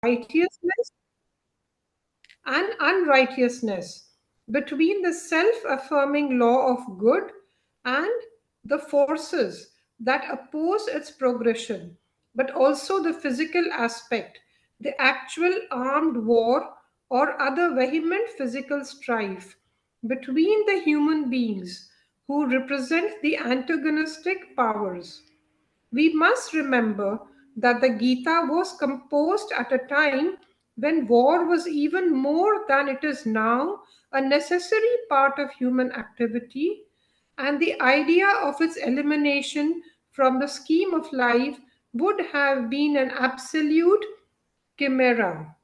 righteousness and unrighteousness, between the self affirming law of good and the forces that oppose its progression, but also the physical aspect, the actual armed war or other vehement physical strife between the human beings who represent the antagonistic powers. We must remember that the Gita was composed at a time when war was even more than it is now a necessary part of human activity, and the idea of its elimination from the scheme of life would have been an absolute chimera.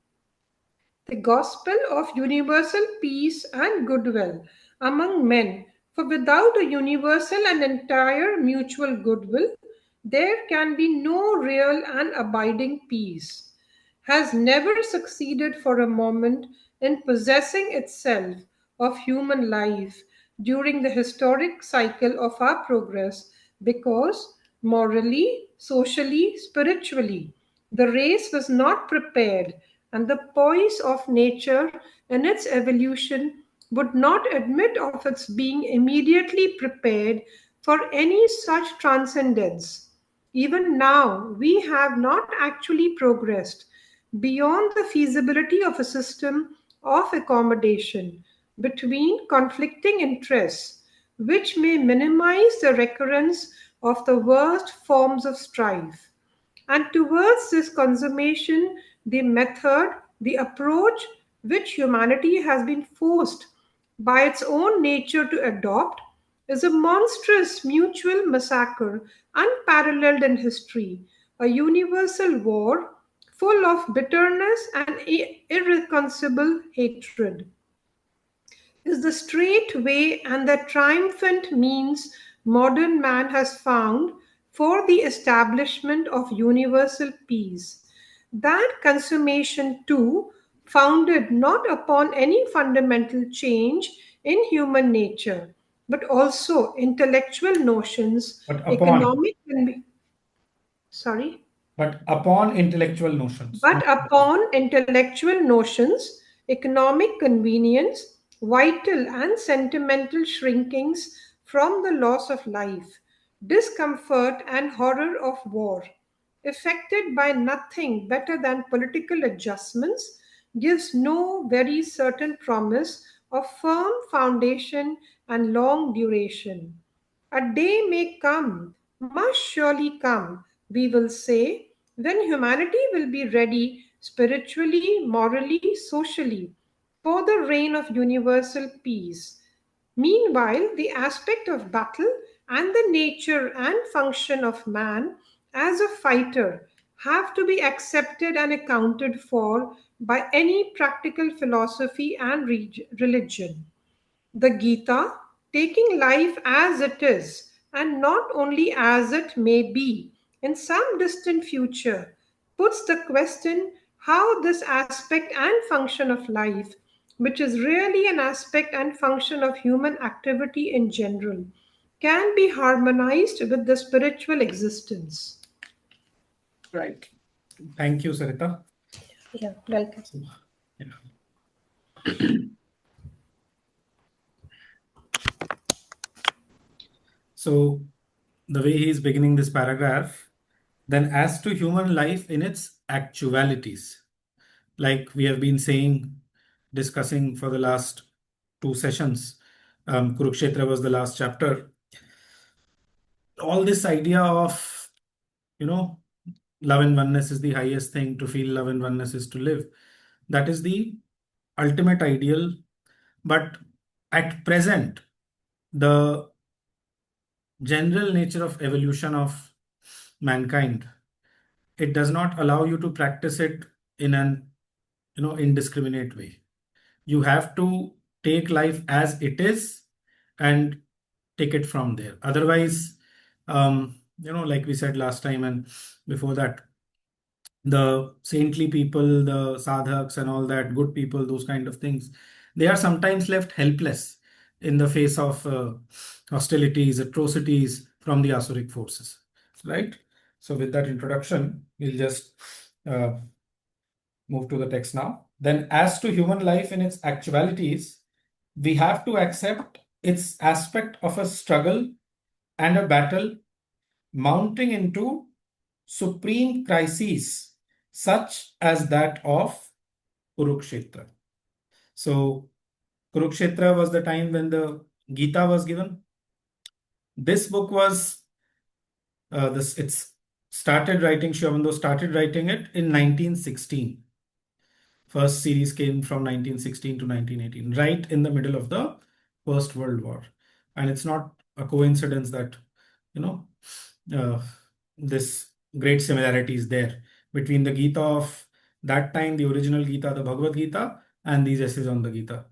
The gospel of universal peace and goodwill among men, for without a universal and entire mutual goodwill, there can be no real and abiding peace, has never succeeded for a moment in possessing itself of human life during the historic cycle of our progress because morally, socially, spiritually, the race was not prepared, and the poise of nature in its evolution would not admit of its being immediately prepared for any such transcendence. Even now, we have not actually progressed beyond the feasibility of a system of accommodation between conflicting interests, which may minimize the recurrence of the worst forms of strife. And towards this consummation, the method, the approach which humanity has been forced by its own nature to adopt is a monstrous mutual massacre unparalleled in history, a universal war full of bitterness and irreconcilable hatred is the straight way and the triumphant means modern man has found for the establishment of universal peace. That consummation, too, founded not upon any fundamental change in human nature, but also intellectual notions, But upon, economic, sorry, but upon intellectual notions. but upon intellectual notions, economic convenience, vital and sentimental shrinkings from the loss of life, discomfort and horror of war, affected by nothing better than political adjustments, gives no very certain promise of firm foundation and long duration. A day may come, must surely come, we will say, when humanity will be ready spiritually, morally, socially for the reign of universal peace. Meanwhile, the aspect of battle and the nature and function of man as a fighter have to be accepted and accounted for by any practical philosophy and religion. The Gita, taking life as it is and not only as it may be in some distant future, puts the question how this aspect and function of life, which is really an aspect and function of human activity in general, can be harmonized with the spiritual existence. Right. Thank you, Sarita. Yeah, welcome. Yeah. So the way he is beginning this paragraph, then as to human life in its actualities, like we have been saying, discussing for the last two sessions, Kurukshetra was the last chapter. All this idea of, love and oneness is the highest thing, to feel love and oneness is to live. That is the ultimate ideal. But at present, the general nature of evolution of mankind, it does not allow you to practice it in an indiscriminate way. You have to take life as it is and take it from there. Otherwise, like we said last time and before that, the saintly people, the sadhaks and all that, good people, those kind of things, they are sometimes left helpless in the face of hostilities, atrocities from the Asuric forces, right? So with that introduction, we'll just move to the text now. Then, as to human life in its actualities, we have to accept its aspect of a struggle and a battle mounting into supreme crises, such as that of Kurukshetra. So, Kurukshetra was the time when the Gita was given. This book was it's started writing, Sri Aurobindo started writing it in 1916. First series came from 1916 to 1918, right in the middle of the First World War. And it's not a coincidence that, you know, uh, this great similarity is there between the Gita of that time, the original Gita, the Bhagavad Gita, and these essays on the Gita.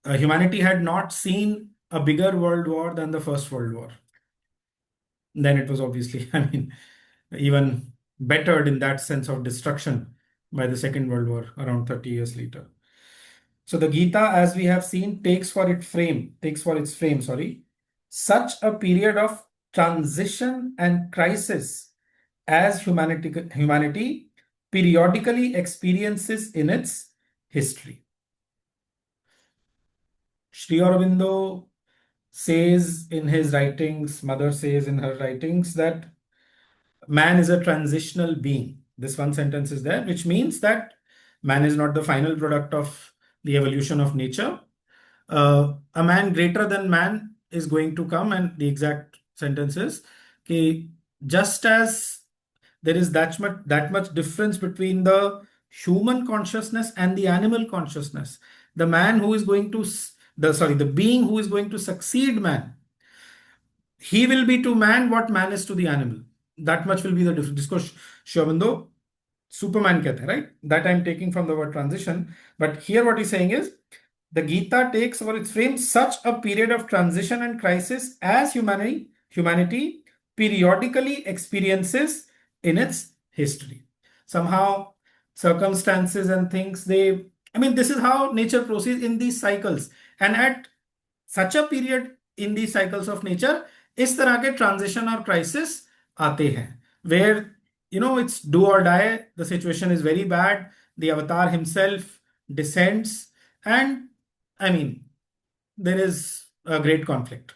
Humanity had not seen a bigger world war than the First World War. Then it was obviously, I mean, even bettered in that sense of destruction by the Second World War around 30 years later. So the Gita, as we have seen, takes for its frame, such a period of transition and crisis as humanity periodically experiences in its history. Sri Aurobindo says in his writings, Mother says in her writings, that man is a transitional being. This one sentence is there, which means that man is not the final product of the evolution of nature. A man greater than man is going to come, and the exact sentence is, okay, just as there is that much difference between the human consciousness and the animal consciousness. The man who is going to the being who is going to succeed man, he will be to man what man is to the animal. That much will be the difference. जिसको Sri Aurobindo Superman कहते हैं, right? That I'm taking from the word transition. But here what he's saying is, the Gita takes for its frame such a period of transition and crisis as humanity periodically experiences in its history. Somehow, circumstances and things, this is how nature proceeds in these cycles. And at such a period in these cycles of nature, इस तरह के transition or crisis आते हैं, where it's do or die. The situation is very bad. The avatar himself descends, and there is a great conflict.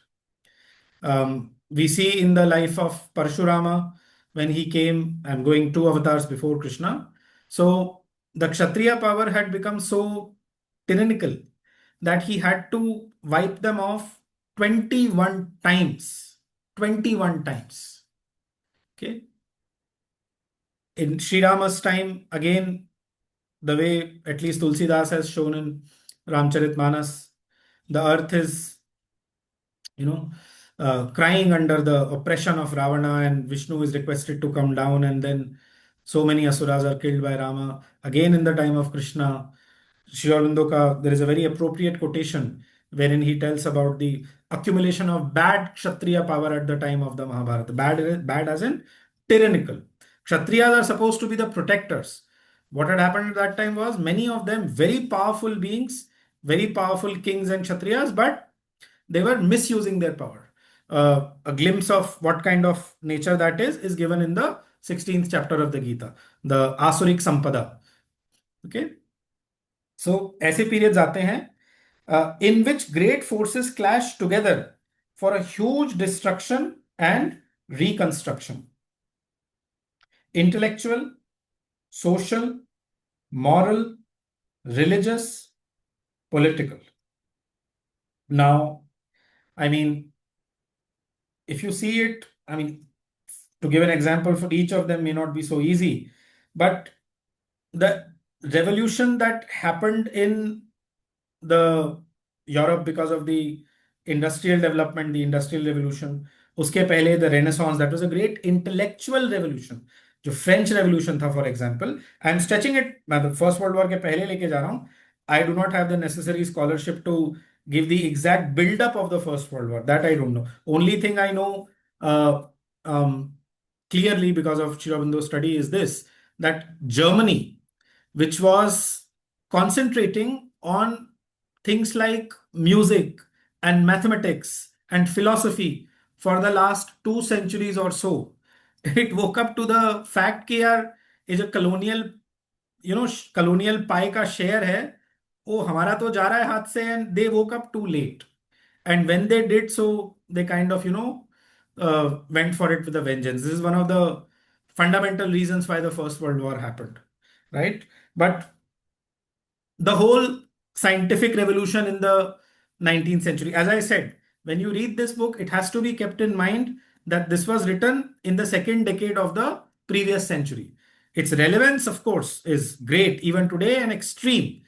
We see in the life of Parshurama when he came and going 2 avatars before Krishna. So the Kshatriya power had become so tyrannical that he had to wipe them off 21 times. 21 times. Okay. In Sri Rama's time, again, the way at least Tulsidas has shown in Ramcharitmanas, the earth is, crying under the oppression of Ravana, and Vishnu is requested to come down, and then so many asuras are killed by Rama. Again, in the time of Krishna, Sri Aurobindo there is a very appropriate quotation wherein he tells about the accumulation of bad Kshatriya power at the time of the Mahabharata. Bad as in tyrannical. Kshatriyas are supposed to be the protectors. What had happened at that time was many of them very powerful beings, very powerful kings and Kshatriyas, but they were misusing their power. A glimpse of what kind of nature that is given in the 16th chapter of the Gita, the Asurik Sampada. Okay. So, ऐसे periods आते हैं in which great forces clash together for a huge destruction and reconstruction. Intellectual, social, moral, religious, political. Now, if you see it, to give an example for each of them may not be so easy, but the revolution that happened in the Europe because of the industrial development, the industrial revolution, उसके पहले the Renaissance, that was a great intellectual revolution. जो French Revolution था, for example, I'm stretching it, मैं the First World War के पहले लेके जा रहा हूँ. I do not have the necessary scholarship to give the exact build-up of the First World War. That I don't know. Only thing I know clearly because of Sri Aurobindo's study is this, that Germany, which was concentrating on things like music and mathematics and philosophy for the last 2 centuries or so, it woke up to the fact that यार ये जो colonial colonial पाई का share है, वो हमारा तो जा रहा है हाथ से, and they woke up too late. And when they did so, they kind of, went for it with a vengeance. This is one of the fundamental reasons why the First World War happened, right? But the whole scientific revolution in the 19th century, as I said, when you read this book, it has to be kept in mind that this was written in the second decade of the previous century. Its relevance, of course, is great even today and extreme.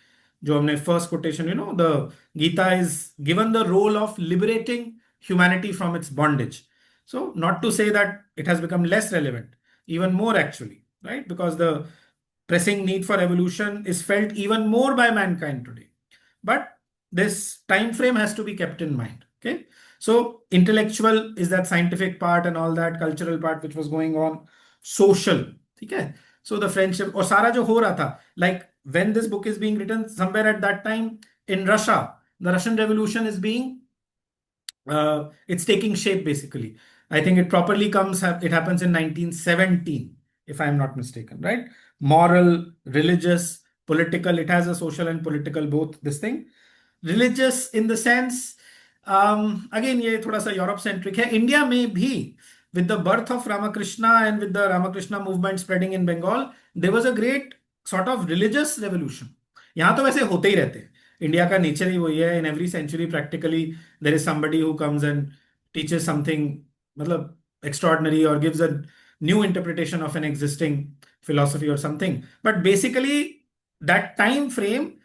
जो हमने first quotation, the Gita is given the role of liberating humanity from its bondage. So, not to say that it has become less relevant, even more actually, right? Because the pressing need for evolution is felt even more by mankind today. But this time frame has to be kept in mind. Okay. So intellectual is that scientific part and all that cultural part which was going on. Social. Okay. So the friendship or सारा जो हो रहा था, like when this book is being written, somewhere at that time in Russia, the Russian Revolution is being it's taking shape basically. I think it properly it happens in 1917, if I'm not mistaken, right? Moral, religious, political, it has a social and political both this thing. Religious in the sense, again, ये थोड़ा सा Europe centric है. India में भी with the birth of Ramakrishna and with the Ramakrishna movement spreading in Bengal, there was a great sort of religious revolution. यहाँ तो वैसे होते ही रहते हैं. इंडिया का नेचर ही वही है. In every century practically there is somebody who comes and teaches something, मतलब extraordinary, or gives a new interpretation of an existing philosophy or something. But basically, that time frame,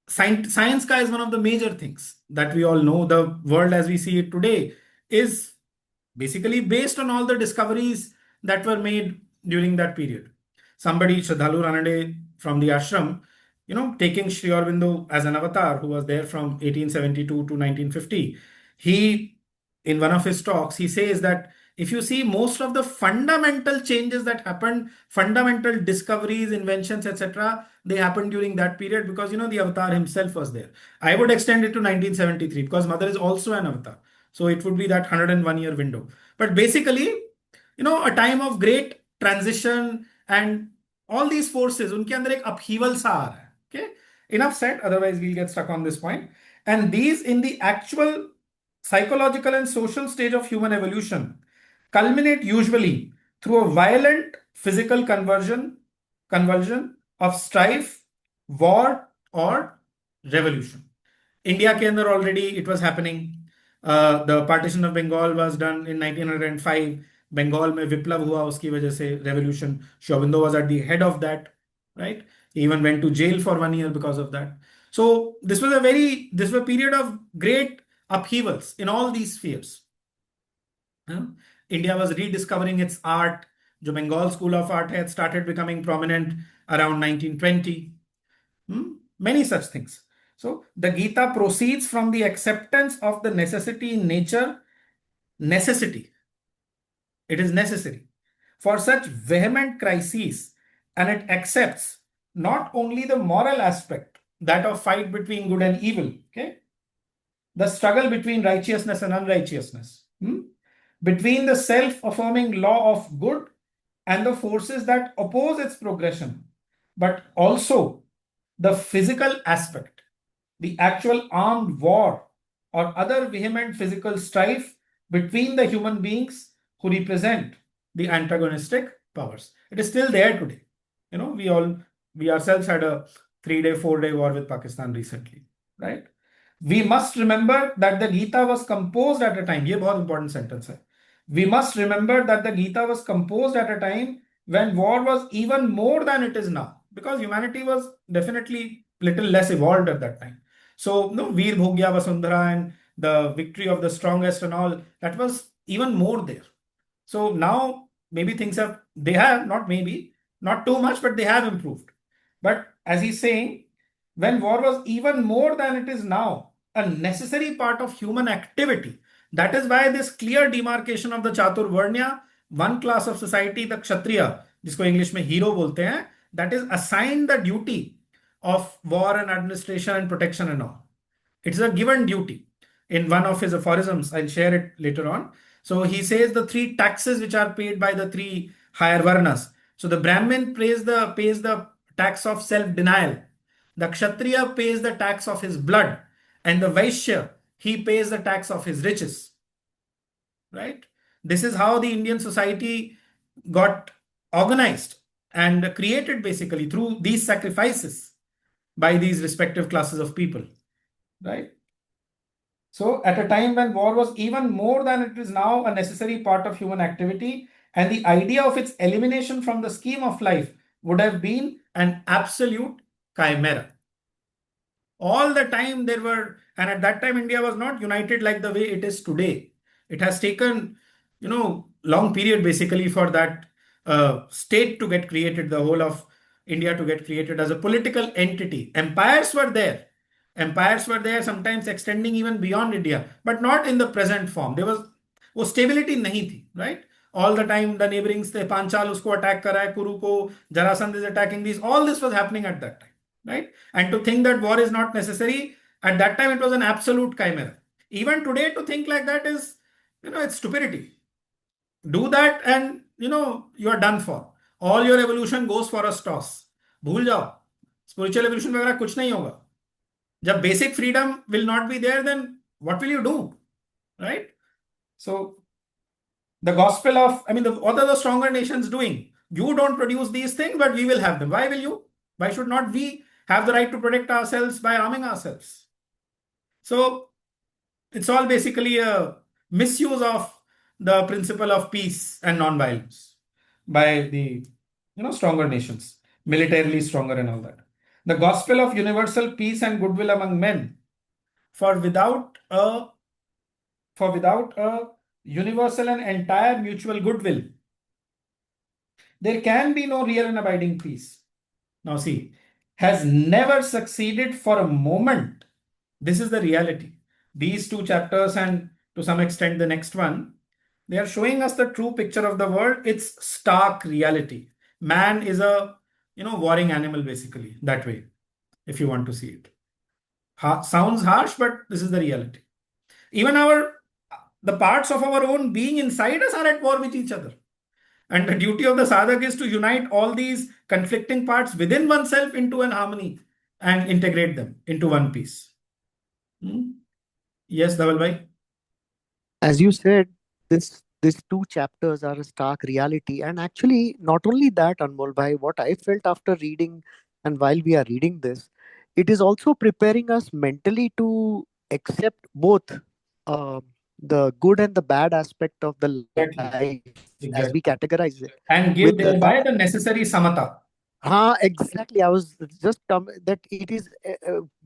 science ka is one of the major things that we all know. The world as we see it today is basically based on all the discoveries that were made during that period. Somebody, Shraddhalu Ranade from the ashram, taking Sri Aurobindo as an avatar, who was there from 1872 to 1950, he, in one of his talks, he says that if you see most of the fundamental changes that happened, fundamental discoveries, inventions, etc., they happened during that period because, the avatar himself was there. I would extend it to 1973 because mother is also an avatar. So it would be that 101-year window. But basically, a time of great transition and all these forces, unke andar ek upheaval sa aa raha hai. Okay. Enough said, otherwise we'll get stuck on this point. And these in the actual psychological and social stage of human evolution culminate usually through a violent physical convulsion of strife, war, or revolution. India ke andar already it was happening. The partition of Bengal was done in 1905. Bengal में विप्लव हुआ उसकी वजह से revolution. Sri Aurobindo was at the head of that, right? He even went to jail for 1 year because of that. So this was a period of great upheavals in all these spheres. India was rediscovering its art. जो Bengal School of Art had started becoming prominent around 1920. Many such things. So the Gita proceeds from the acceptance of the necessity in nature. Necessity. It is necessary for such vehement crises, and it accepts not only the moral aspect, that of fight between good and evil, okay, the struggle between righteousness and unrighteousness, between the self-affirming law of good and the forces that oppose its progression, but also the physical aspect, the actual armed war or other vehement physical strife between the human beings who represent the antagonistic powers. It is still there today. We ourselves had a 3-day, 4-day war with Pakistan recently, right? We must remember that the Gita was composed at a time. ये बहुत important sentence है. We must remember that the Gita was composed at a time when war was even more than it is now, because humanity was definitely little less evolved at that time. So, Veer Bhogya Vasundhara and the victory of the strongest and all, that was even more there. So now maybe not maybe, not too much, but they have improved. But as he's saying, when war was even more than it is now, a necessary part of human activity. That is why this clear demarcation of the Chatur Varnya, one class of society, the Kshatriya, जिसको English में hero बोलते हैं, that is assigned the duty of war and administration and protection and all. It's a given duty. In one of his aphorisms, I'll share it later on. So he says the 3 taxes which are paid by the 3 higher varnas. So the Brahmin pays the tax of self-denial. The Kshatriya pays the tax of his blood, and the Vaishya, he pays the tax of his riches. Right? This is how the Indian society got organized and created basically through these sacrifices by these respective classes of people. Right? So, at a time when war was even more than it is now a necessary part of human activity, and the idea of its elimination from the scheme of life would have been an absolute chimera. All the time there were, and at that time India was not united like the way it is today. It has taken, long period basically for that state to get created, the whole of India to get created as a political entity. Empires were there, sometimes extending even beyond India, but not in the present form. There was वो stability नहीं थी, right? All the time the neighboring थे, पांचाल उसको attack कर रहा है, कुरु को Jarasandh is attacking these. All this was happening at that time, right? And to think that war is not necessary, at that time it was an absolute chimera. Even today, to think like that is, it's stupidity. Do that and, you are done for. All your evolution goes for a toss. भूल जाओ, spiritual evolution वगैरह कुछ नहीं होगा. जब basic freedom will not be there, then what will you do? Right? So, the gospel of, what are the stronger nations doing? You don't produce these things, but we will have them. Why will you? Why should not we have the right to protect ourselves by arming ourselves? So, it's all basically a misuse of the principle of peace and non-violence by the stronger nations, militarily stronger and all that. The gospel of universal peace and goodwill among men, for without a universal and entire mutual goodwill, there can be no real and abiding peace. Now see, has never succeeded for a moment. This is the reality. These two chapters, and to some extent the next one, they are showing us the true picture of the world, its stark reality. Man is a warring animal basically, that way, if you want to see it. Sounds harsh, but this is the reality. Even the parts of our own being inside us are at war with each other. And the duty of the sadhak is to unite all these conflicting parts within oneself into an harmony and integrate them into one piece. Yes, Dhaval bhai. As you said, these two chapters are a stark reality. And actually, not only that, Anmol bhai, what I felt after reading and while we are reading this, it is also preparing us mentally to accept both the good and the bad aspect of the life as we categorize it. And give thereby the necessary samata. Exactly. I was just that it is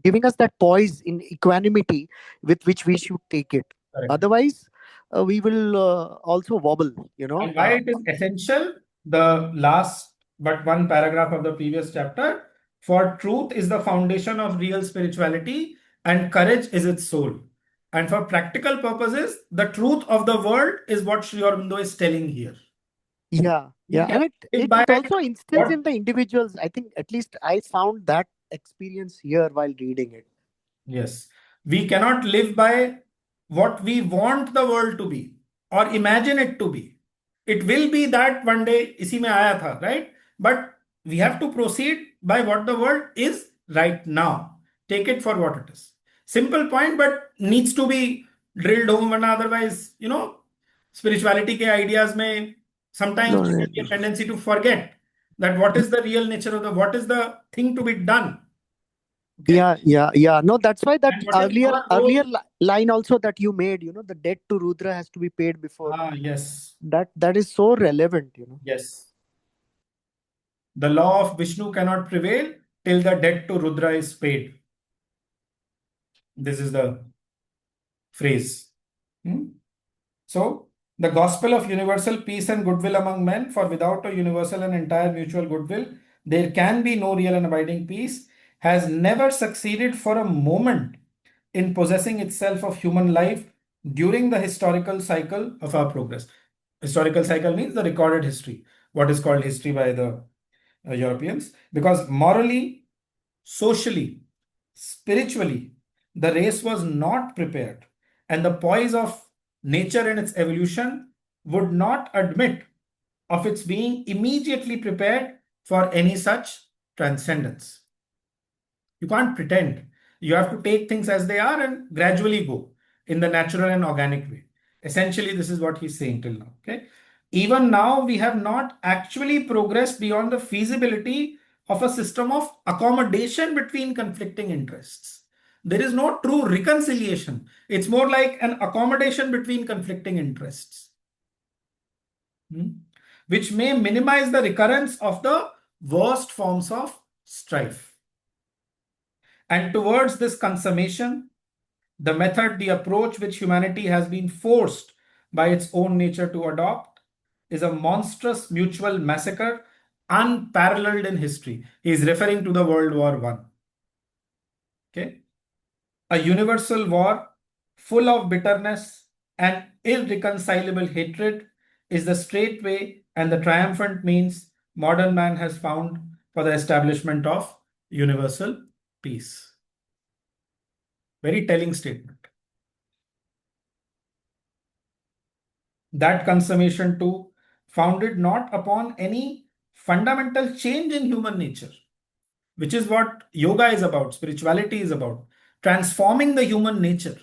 giving us that poise in equanimity with which we should take it. Correct. Otherwise, we will also wobble, And why it is essential, the last but one paragraph of the previous chapter, for truth is the foundation of real spirituality and courage is its soul. And for practical purposes, the truth of the world is what Sri Aurobindo is telling here. Yeah. And it also instills in the individuals. I think at least I found that experience here while reading it. Yes. We cannot live by what we want the world to be or imagine it to be. It will be that one day, isi mein aaya tha, right? But we have to proceed by what the world is right now. Take it for what it is. Simple point, but needs to be drilled home, otherwise, spirituality ke ideas may sometimes there be a tendency to forget that what is the real nature of what is the thing to be done. Okay? Yeah. No, that's why that earlier line also that you made, the debt to Rudra has to be paid before. Yes. That is so relevant, Yes. The law of Vishnu cannot prevail till the debt to Rudra is paid. This is the phrase. So, the gospel of universal peace and goodwill among men, for without a universal and entire mutual goodwill, there can be no real and abiding peace, has never succeeded for a moment in possessing itself of human life during the historical cycle of our progress. Historical cycle means the recorded history, what is called history by the Europeans, because morally, socially, spiritually, the race was not prepared, and the poise of nature and its evolution would not admit of its being immediately prepared for any such transcendence. You can't pretend. You have to take things as they are and gradually go in the natural and organic way. Essentially, this is what he's saying till now. Okay. Even now, we have not actually progressed beyond the feasibility of a system of accommodation between conflicting interests. There is no true reconciliation. It's more like an accommodation between conflicting interests, which may minimize the recurrence of the worst forms of strife. And towards this consummation, the method, the approach which humanity has been forced by its own nature to adopt is a monstrous mutual massacre unparalleled in history. He is referring to the World War I. Okay? A universal war full of bitterness and irreconcilable hatred is the straight way and the triumphant means modern man has found for the establishment of universal peace. Very telling statement. That consummation too founded not upon any fundamental change in human nature, which is what yoga is about, spirituality is about, transforming the human nature,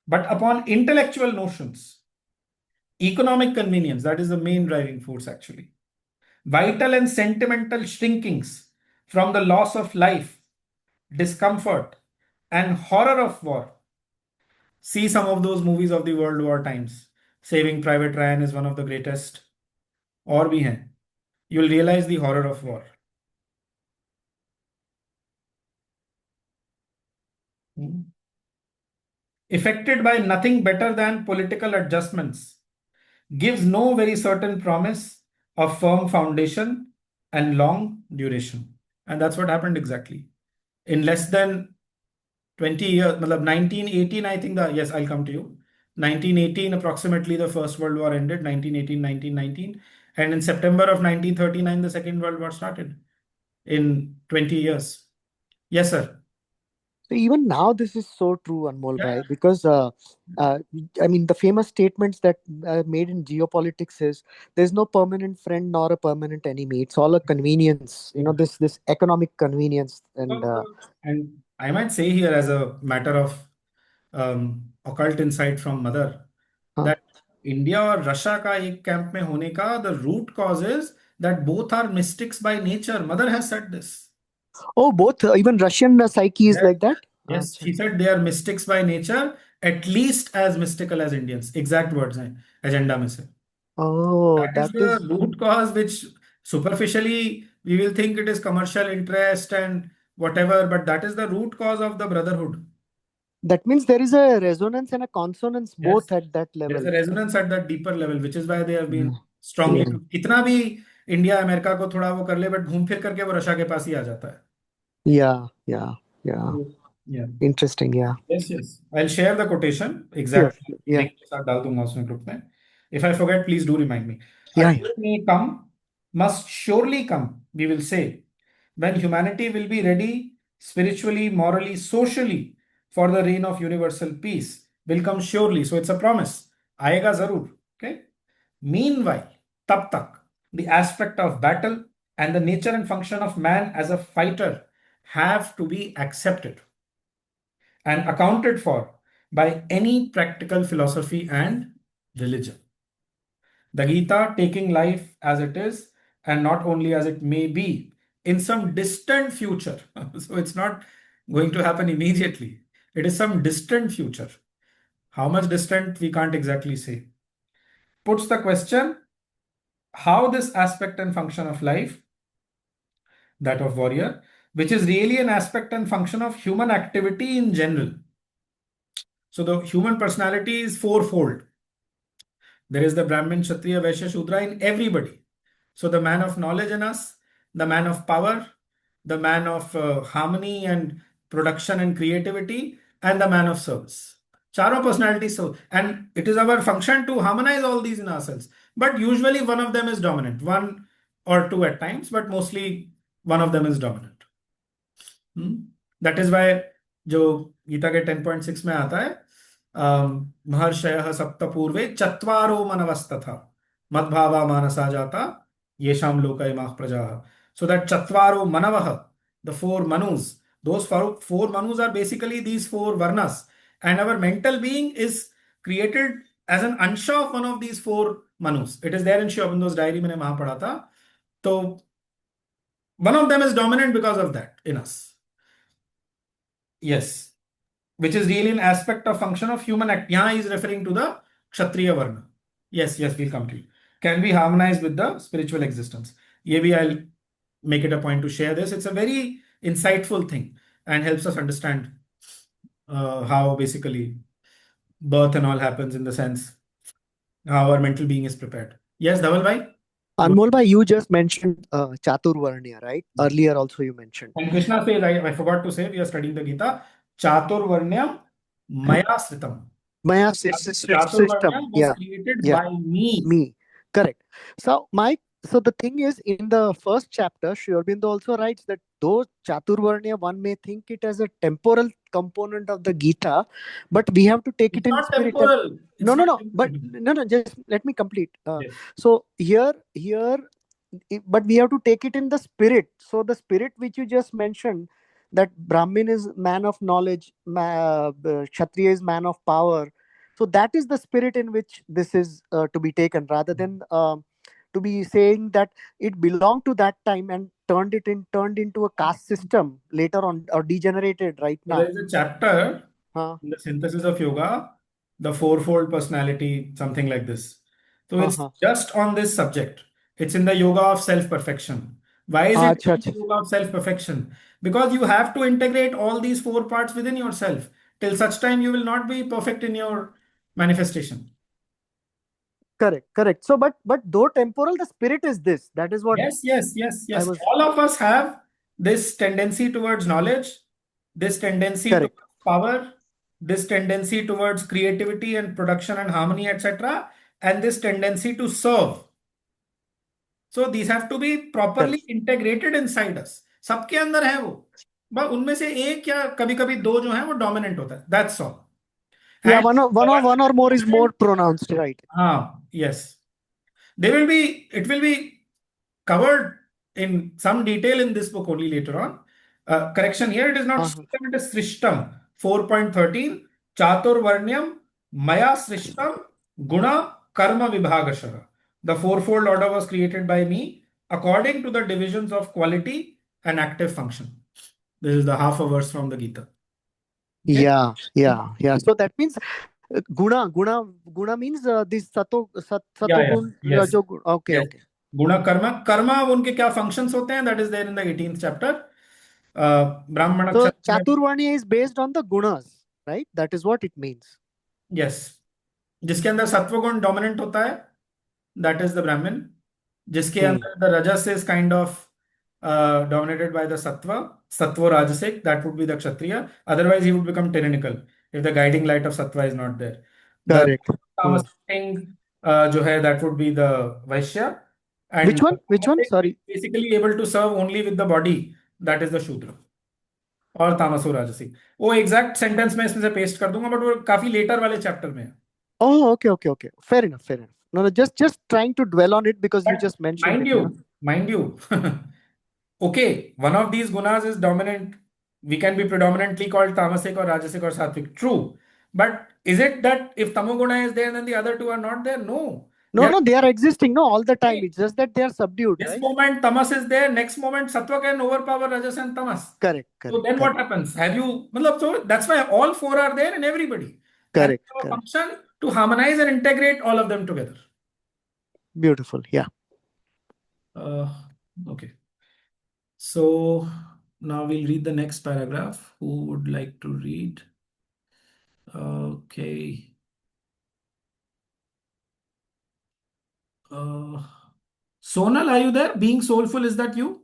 but upon intellectual notions, economic convenience, that is the main driving force actually, vital and sentimental shrinkings from the loss of life, discomfort, and horror of war. See some of those movies of the World War times. Saving Private Ryan is one of the greatest. और भी हैं. You'll realize the horror of war. Affected by nothing better than political adjustments, gives no very certain promise of firm foundation and long duration. And that's what happened exactly. In less than 20 years, 1918, I think yes, I'll come to you. 1918, approximately, the First World War ended, 1918, 1919. And in September of 1939, the Second World War started in 20 years. Yes, sir. So even now, this is so true, Anmol bhai, because I mean, the famous statements that are made in geopolitics is there's no permanent friend nor a permanent enemy. It's all a convenience, this economic convenience. And I might say here, as a matter of occult insight from Mother, that India or Russia का एक camp में होने का, the root cause is that both are mystics by nature. Mother has said this. Oh, both, even Russian psyche is like that? Yes, she said they are mystics by nature, at least as mystical as Indians. Exact words हैं agenda में से. Oh, That is the root cause, which superficially we will think it is commercial interest and whatever, but that is the root cause of the brotherhood. That means there is a resonance and a consonance both at that level. There's a resonance at that deeper level, which is why they have been strongly. कितना भी India America को थोड़ा वो कर ले, but घूम फिर करके वो रशिया के पास ही आ जाता है. Yeah. Interesting. Yeah. Yes. I'll share the quotation exactly. Yeah. डाल दूंगा उसमें group में. If I forget, please do remind me. Yeah. A day may come, must surely come, we will say, when humanity will be ready spiritually, morally, socially for the reign of universal peace. Will come surely. So it's a promise. आएगा जरूर. Okay. Meanwhile, तब तक, the aspect of battle and the nature and function of man as a fighter have to be accepted and accounted for by any practical philosophy and religion. The Gita taking life as it is and not only as it may be in some distant future. So it's not going to happen immediately. It is some distant future. How much distant, we can't exactly say. Puts the question how this aspect and function of life, that of warrior, which is really an aspect and function of human activity in general. So the human personality is fourfold. There is the Brahmin, Kshatriya, Vaishya, Shudra in everybody. So the man of knowledge in us, the man of power, the man of harmony and production and creativity, and the man of service. Charo personalities. So, and it is our function to harmonize all these in ourselves. But usually one of them is dominant, one or two at times, but mostly one of them is dominant. That is why जो गीता के 10.6 में आता है महर्षयः सप्त पूर्वे चत्वारो मनवस्तथा मद्भावा मानसा जाता Yesham loka imah prajaha. So that chatvaro manavaha, the four manus, those four manus are basically these four varnas. And our mental being is created as an ansha of one of these four manus. It is there in Sri Aurobindo's diary, मैंने वहां पढ़ा था. So one of them is dominant because of that in us. Yes. Which is really an aspect of function of human act. Yahan he is referring to the Kshatriya Varna. Yes, we'll come to you. Can be harmonized with the spiritual existence. Ye bhi I'll make it a point to share this. It's a very insightful thing and helps us understand how basically birth and all happens in the sense how our mental being is prepared. Yes, Dhaval bhai? Anmol bhai, you just mentioned Chaturvarnya, right? Earlier also you mentioned. And Krishna says, I forgot to say, we are studying the Gita. Chaturvarnyam Maya Sritam. Maya system. Chaturvarnyam was Yeah. created Yeah. by me. Me. Correct. So the thing is, in the first chapter, Sri Aurobindo also writes that though Chaturvarnya, one may think it as a temporal component of the Gita, but we have to take It's it in not spirit. temporal. It's No. not But temporal. no. Just let me complete. Yes. So here, but we have to take it in the spirit. So the spirit which you just mentioned, that Brahmin is man of knowledge, Kshatriya is man of power. So that is the spirit in which this is to be taken, rather than to be saying that it belonged to that time and turned into a caste system later on, or degenerated right So now. there is a chapter in the synthesis of yoga, the fourfold personality, something like this. So it's just on this subject. It's in the yoga of self-perfection. Why is it in the yoga of self-perfection? Because you have to integrate all these four parts within yourself. Till such time, you will not be perfect in your manifestation. Correct. So, but though temporal, the spirit is this. That is what. Yes. All of us have this tendency towards knowledge, this tendency towards power, this tendency towards creativity and production and harmony, etc., and this tendency to serve. So these have to be properly integrated inside us. सबके अंदर है वो, बस उनमें से एक या कभी कभी दो जो है वो dominant होता है. That's all. Yeah, one or more is more pronounced, right? Yes. It will be covered in some detail in this book only later on. Correction here, it is not Srishtam, it is Srishtam. 4.13, Chaturvarnyam Maya Srishtam Guna Karma Vibhagashara. The fourfold order was created by me according to the divisions of quality and active function. This is the half a verse from the Gita. Okay? Yeah. So that means guna means this sato gun. Yes. Okay. Guna karma उनके क्या functions होते हैं, that is there in the 18th chapter. Brahmana. So Chaturvarnya is based on the gunas, right? That is what it means. Yes. जिसके अंदर सत्वगुण dominant होता है, that is the Brahmin. जिसके अंदर the rajas is kind of dominated by the sattva rajasic, that would be the kshatriya. Otherwise he would become tyrannical if the guiding light of sattva is not there. Correct. Tamas thing जो है, that would be the vaishya. And which one? Sorry. Basically able to serve only with the body, that is the shudra. और तामसो राजसी. वो exact sentence मैं इसमें से paste कर दूंगा, बट वो काफी लेटर वाले चैप्टर में है. Oh, okay. Fair enough. No, just trying to dwell on it because you just mentioned mind you. Okay, one of these gunas is dominant. We can be predominantly called tamasic or rajasic or sattvic. True. But is it that if tamoguna is there, then the other two are not there? No. No, they are existing all the time. It's just that they are subdued. This moment tamas is there, next moment sattva can overpower rajas and tamas. Correct. So then what happens? So that's why all four are there in everybody. Correct. And function to harmonize and integrate all of them together. Beautiful. Yeah. Okay. So now we'll read the next paragraph. Who would like to read? Okay. Sonal, are you there? Being soulful, is that you?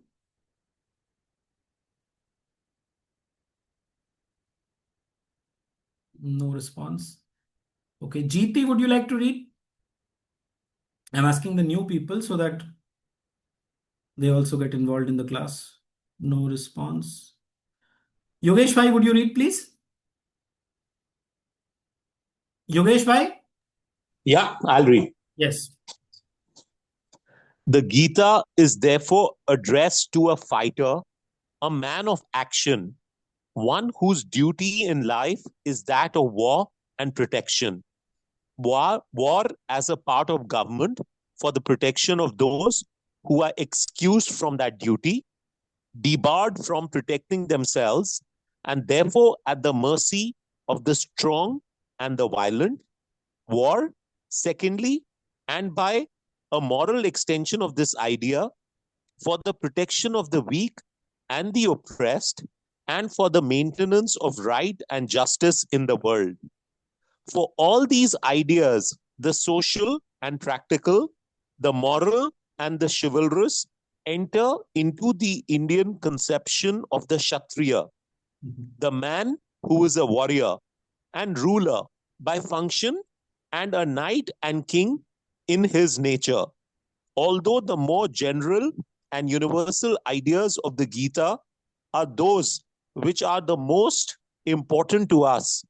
No response. Okay. GT, would you like to read? I'm asking the new people so that they also get involved in the class. No response. Yogesh bhai, would you read, please? Yogesh bhai? Yeah, I'll read. Yes. The Gita is therefore addressed to a fighter, a man of action, one whose duty in life is that of war and protection. War as a part of government for the protection of those who are excused from that duty, debarred from protecting themselves, and therefore at the mercy of the strong and the violent. War, secondly, and by a moral extension of this idea, for the protection of the weak and the oppressed, and for the maintenance of right and justice in the world. For all these ideas, the social and practical, the moral and the chivalrous, enter into the Indian conception of the Kshatriya, the man who is a warrior and ruler by function, and a knight and king in his nature. Although the more general and universal ideas of the Gita are those which are the most important to us,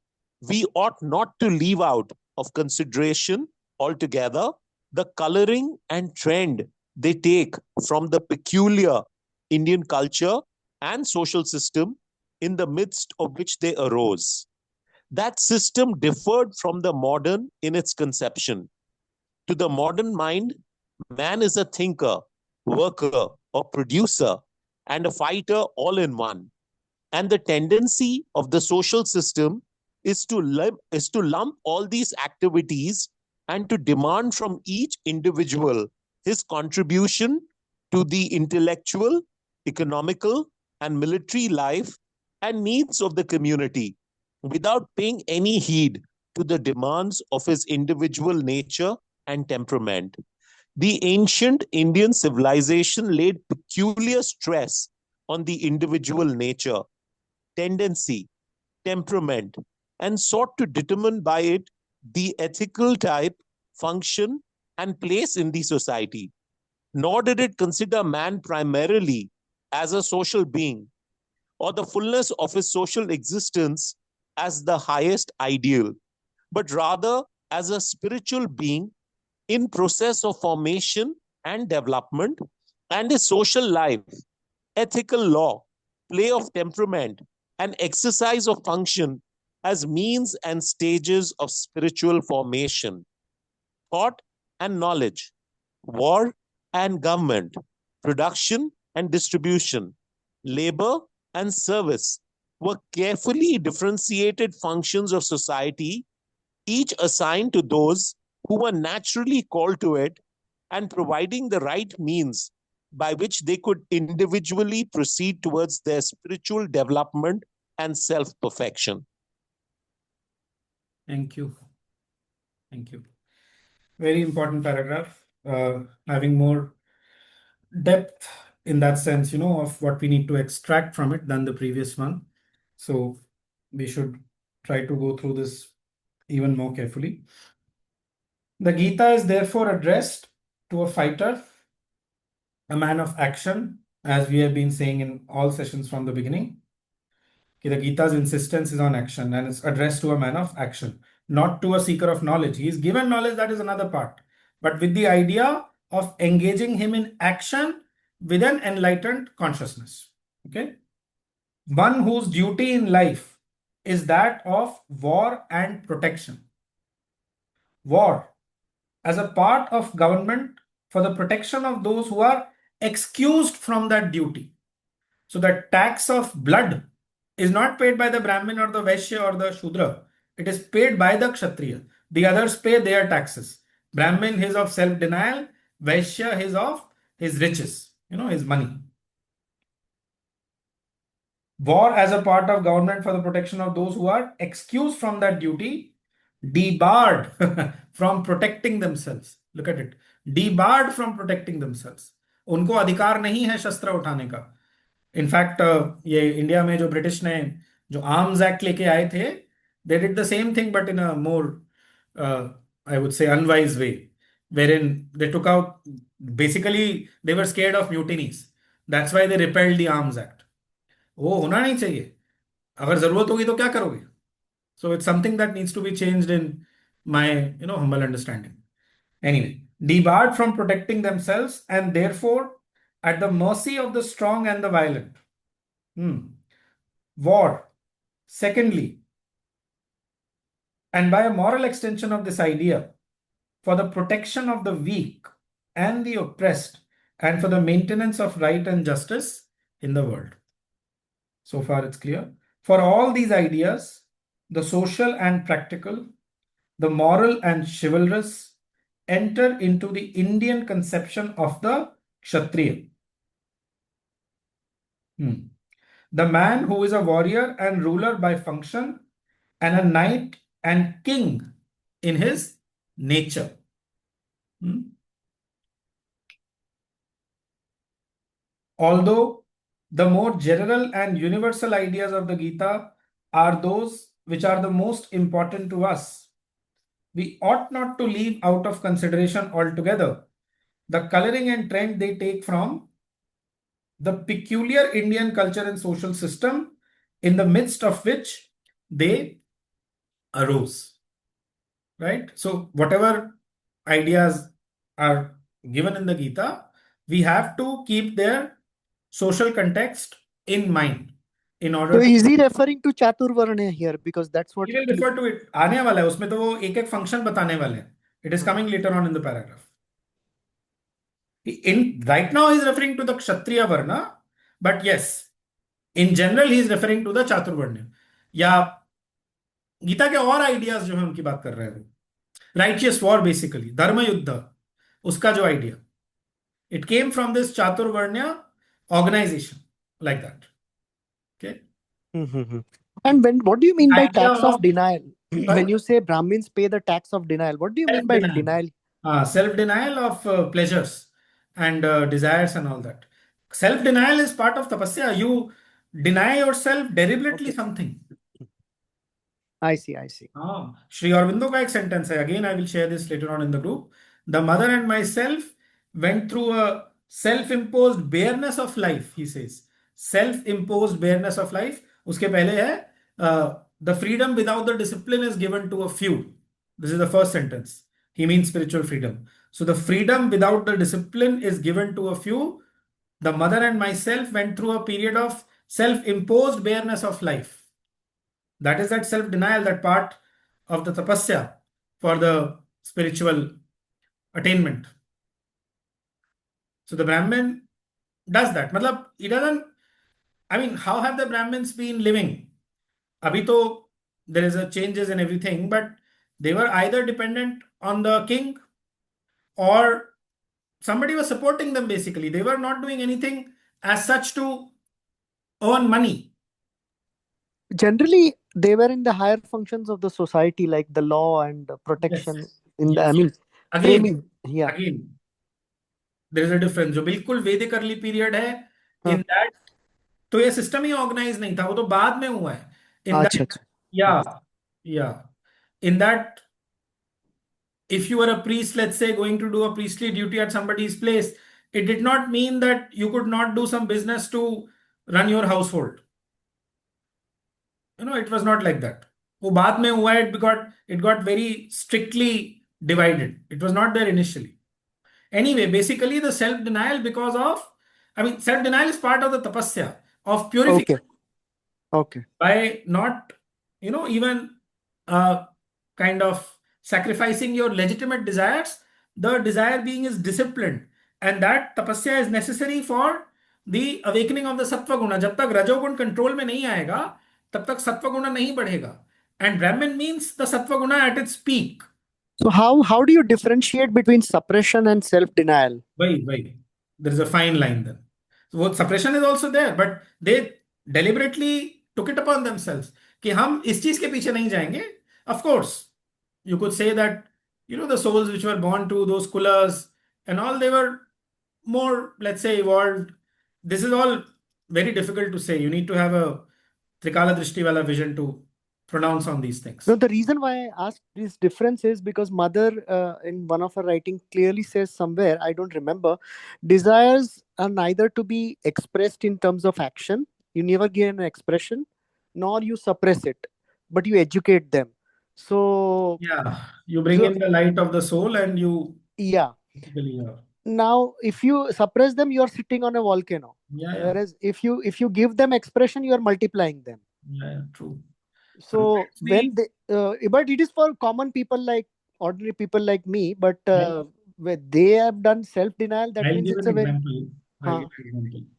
we ought not to leave out of consideration altogether the coloring and trend they take from the peculiar Indian culture and social system in the midst of which they arose. That system differed from the modern in its conception. To the modern mind, man is a thinker, worker, or producer, and a fighter all in one. And the tendency of the social system is to lump all these activities and to demand from each individual his contribution to the intellectual, economical, and military life and needs of the community without paying any heed to the demands of his individual nature and temperament. The ancient Indian civilization laid peculiar stress on the individual nature, tendency, temperament, and sought to determine by it the ethical type, function, and place in the society. Nor did it consider man primarily as a social being or the fullness of his social existence as the highest ideal, but rather as a spiritual being in process of formation and development, and his social life, ethical law, play of temperament, and exercise of function as means and stages of spiritual formation. Thought and knowledge, war and government, production and distribution, labor and service were carefully differentiated functions of society, each assigned to those who were naturally called to it and providing the right means by which they could individually proceed towards their spiritual development and self-perfection. Thank you. Thank you. Very important paragraph. Having more depth in that sense, of what we need to extract from it than the previous one. So we should try to go through this even more carefully. The Gita is therefore addressed to a fighter, a man of action, as we have been saying in all sessions from the beginning. The Gita's insistence is on action and it's addressed to a man of action, not to a seeker of knowledge. He is given knowledge, that is another part, but with the idea of engaging him in action with an enlightened consciousness. Okay. One whose duty in life is that of war and protection. War as a part of government for the protection of those who are excused from that duty. So the tax of blood is not paid by the Brahmin or the Vaishya or the Shudra. It is paid by the Kshatriya. The others pay their taxes. Brahmin, his of self-denial. Vaishya, his of his riches, his money. War as a part of government for the protection of those who are excused from that duty, debarred from protecting themselves. Look at it. Debarred from protecting themselves. उनको अधिकार नहीं है शस्त्र उठाने का. In fact ये India में जो ब्रिटिश ने जो आर्म्स एक्ट लेके आए थे, they did the same thing but in a more I would say unwise way, wherein they took out, basically they were scared of mutinies. That's why they repealed the arms act. वो होना नहीं चाहिए. अगर जरूरत होगी तो क्या करोगे? So it's something that needs to be changed in my humble understanding. Anyway, debarred from protecting themselves, and therefore at the mercy of the strong and the violent. War. Secondly, and by a moral extension of this idea, for the protection of the weak and the oppressed, and for the maintenance of right and justice in the world. So far, it's clear. For all these ideas, the social and practical, the moral and chivalrous, enter into the Indian conception of the Kshatriya. The man who is a warrior and ruler by function, and a knight and king in his nature. Although the more general and universal ideas of the Gita are those which are the most important to us, we ought not to leave out of consideration altogether the coloring and trend they take from the peculiar Indian culture and social system in the midst of which they arose. Right? So, whatever ideas are given in the Gita, we have to keep their social context in mind in order So to. is he referring to Chaturvarnya here? Because that's what He will refer to it. आने वाला है उसमें तो वो एक एक function बताने वाले हैं. It is coming later on in the paragraph. Right now he is referring to the Kshatriya Varna, but yes, in general he is referring to the Chaturvarnya. या गीता के और आइडियाज जो है उनकी बात कर रहे हैं वो. राइटियस वॉर बेसिकली धर्म युद्ध उसका जो idea it came from this chaturvarnya organisation like that. Okay. And what do you mean by Idea tax of of- denial? Sorry? When you say Brahmins pay the tax of denial, what do you mean by denial? Self-denial of pleasures and desires and all that. Self-denial is part of tapasya. You deny yourself deliberately something. I see. Shri Aurobindo का एक sentence है. Again, I will share this later on in the group. The mother and myself went through a self-imposed bareness of life, he says. Self-imposed bareness of life. उसके पहले है the freedom without the discipline is given to a few. This is the first sentence. He means spiritual freedom. So the freedom without the discipline is given to a few. The mother and myself went through a period of self-imposed bareness of life. That is that self-denial, that part of the tapasya for the spiritual attainment. So the Brahmin does that. Matlab, he doesn't, I mean, how have the Brahmins been living? Abhi to there is a changes in everything, but they were either dependent on the king or somebody was supporting them basically. They were not doing anything as such to earn money. Generally, they were in the higher functions of the society, like the law and the protection. Yes. Framing. Yeah. Again, there is a difference. जो बिल्कुल वैदिक early period है, in that तो ये system ही organise नहीं था, वो तो बाद में हुआ है. In that, yeah. In that, if you were a priest, let's say, going to do a priestly duty at somebody's place, it did not mean that you could not do some business to run your household. It was not like that. वो बाद में हुआ है, it got very strictly divided. It was not there initially. Anyway, basically the self-denial self-denial is part of the tapasya of purification. Okay. By not, even kind of sacrificing your legitimate desires, the desire being is disciplined. And that tapasya is necessary for the awakening of the sattva guna. जब तक रजोगुण control में नहीं आएगा, तब तक sattva guna नहीं बढ़ेगा. And Brahmin means the sattva guna at its peak. So how do you differentiate between suppression and self-denial? Why? There is a fine line then. So suppression is also there, but they deliberately took it upon themselves कि हम इस चीज के पीछे नहीं जाएंगे. Of course, you could say that the souls which were born to those kulas and all, they were more, let's say, evolved. This is all very difficult to say. You need to have a Trikala Drishti wala vision to pronounce on these things. No, the reason why I asked this difference is because Mother, in one of her writing, clearly says somewhere, I don't remember, desires are neither to be expressed in terms of action. You never give an expression, nor you suppress it, but you educate them. So yeah, you bring in the light of the soul and you. Yeah. Typically, yeah. Now, if you suppress them, you are sitting on a volcano. Yeah, yeah. Whereas if you give them expression, you are multiplying them. Yeah, true. So Sometimes when they, but it is for common people, like ordinary people like me. But when they have done self denial, that I'll means give it's an a very, example. I'll huh, give an example.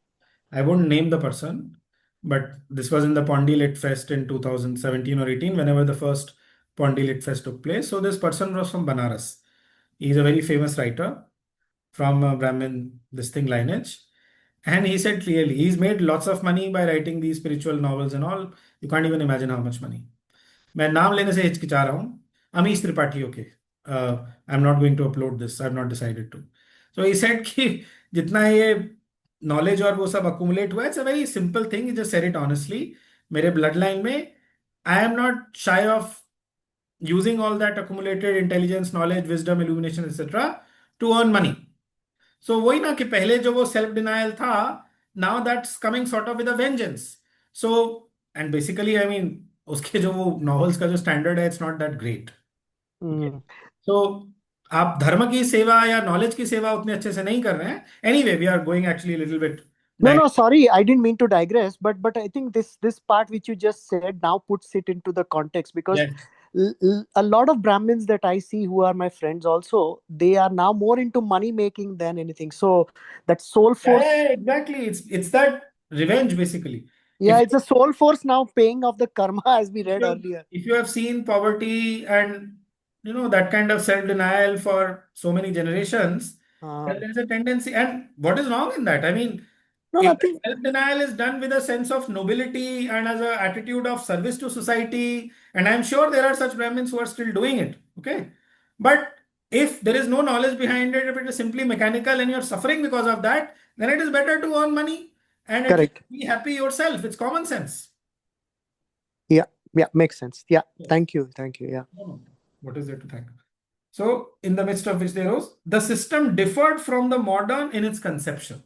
I won't name the person, but this was in the Pondi Lit Fest in 2017 or 18, whenever the first Pondi Lit Fest took place. So this person was from Banaras. He's a very famous writer from Brahmin, this thing lineage. And he said clearly, he's made lots of money by writing these spiritual novels and all. You can't even imagine how much money. मैं नाम लेने से हिचकिचा रहा हूँ. Amish Tripathi, okay. I'm not going to upload this. I've not decided to. So he said कि जितना ये knowledge और वो सब accumulate हुआ, it's a very simple thing. He just said it honestly. मेरे bloodline में I am not shy of using all that accumulated intelligence, knowledge, wisdom, illumination, etc. to earn money. So वही ना कि पहले जो वो self denial था, now that's coming sort of with a vengeance. So and basically I mean उसके जो वो novels का जो standard है, it's not that great. Okay. So आप धर्म की सेवा या knowledge की सेवा उतने अच्छे से नहीं कर रहे हैं. Anyway, we are going actually a little bit. no, sorry, I didn't mean to digress, but I think this part which you just said now puts it into the context, because Yes. a lot of Brahmins that I see who are my friends also, they are now more into money making than anything. So that soul force, Yeah, exactly. It's that revenge basically. yeah, If it's a soul force now paying off the karma, as we read you earlier. if you have seen poverty and that kind of self-denial for so many generations, then there is a tendency. And what is wrong in that? I mean, No, if nothing. self-denial is done with a sense of nobility and as an attitude of service to society, and I'm sure there are such Brahmins who are still doing it, okay? But if there is no knowledge behind it, if it is simply mechanical and you're suffering because of that, then it is better to earn money and at least Correct. be happy yourself. It's common sense. Yeah, makes sense. Yeah, thank you. Yeah. What is there to thank? So, in the midst of which they rose, the system differed from the modern in its conception.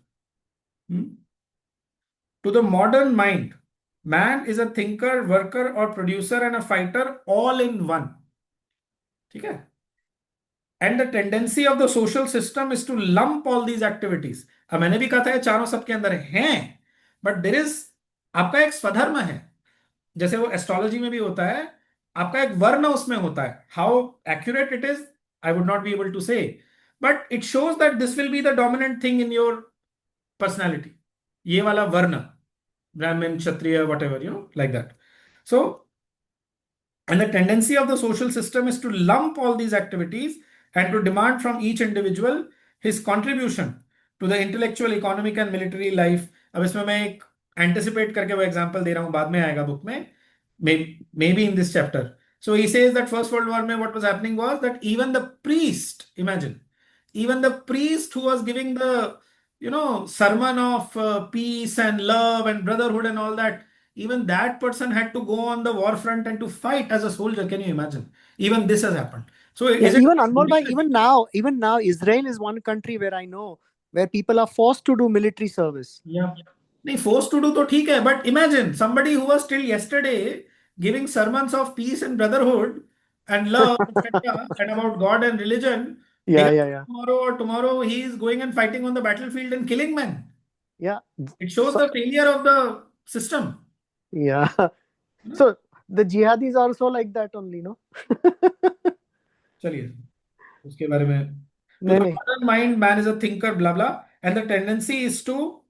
To the modern mind, man is a thinker, worker, or producer and a fighter all in one. Okay? And the tendency of the social system is to lump all these activities. अब मैंने भी कहा था ये चारों सबके अंदर हैं, but there is आपका एक स्वधर्म है. जैसे वो एस्ट्रोलॉजी में भी होता है, आपका एक वर्ण उसमें होता है. How accurate it is I would not be able to say, but it shows that this will be the dominant thing in your personality. ये वाला वर्ण, Brahmin, Kshatriya, whatever, like that. So, and the tendency of the social system is to lump all these activities and to demand from each individual his contribution to the intellectual, economic and military life. अब इसमें मैं एक anticipate करके वो example दे रहा हूँ, बाद में आएगा book में, maybe in this chapter. So he says that First World War में what was happening was that even the priest, imagine, even the priest who was giving the sermon of peace and love and brotherhood and all that, even that person had to go on the war front and to fight as a soldier. Can you imagine? Even this has happened. So Yeah, is it even Anmol bhai, even now, Israel is one country where I know where people are forced to do military service. Yeah. नहीं, forced to do तो ठीक है, but imagine somebody who was till yesterday giving sermons of peace and brotherhood and love, etc., and about God and religion. Yeah. Tomorrow he is going and fighting on the battlefield and killing men. Yeah. It shows the failure of the system. Yeah. So the jihadis are also like that only, no? चलिए उसके बारे में. To नहीं the नहीं. modern mind, man is a thinker, blah blah, and the tendency is to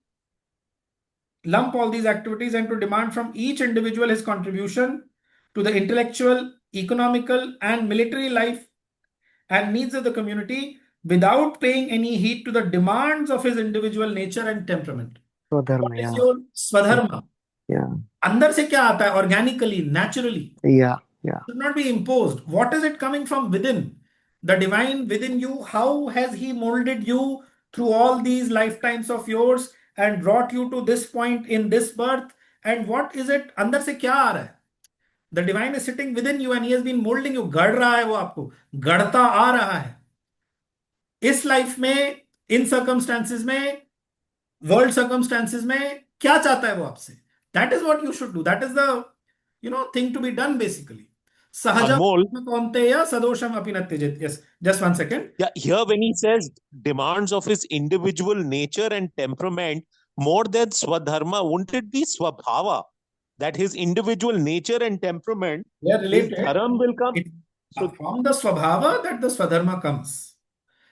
lump all these activities and to demand from each individual his contribution to the intellectual, economical, and military life and needs of the community without paying any heed to the demands of his individual nature and temperament. Swadharma, What is yeah. your swadharma? Yeah. अंदर से क्या आता है? Organically, naturally. Yeah. Should not be imposed. What is it coming from within? The divine within you, how has he molded you through all these lifetimes of yours and brought you to this point in this birth? And what is it? अंदर से क्या आ रहा है? The divine is sitting within you and he has been molding you. गढ़ रहा है वो आपको, गढ़ता आ रहा है. इस लाइफ में, इन circumstances में, world circumstances में क्या चाहता है वो आपसे? That is what you should do. That is the thing to be done basically. Sahajam Anmol, kaunteya sadosham api na tyajeti. Yes, just 1 second. yeah, here when he says demands of his individual nature and temperament more than swadharma, wouldn't it be swabhava? That his individual nature and temperament, They are his related. dharam will come. So, From the swabhava that the swadharma comes.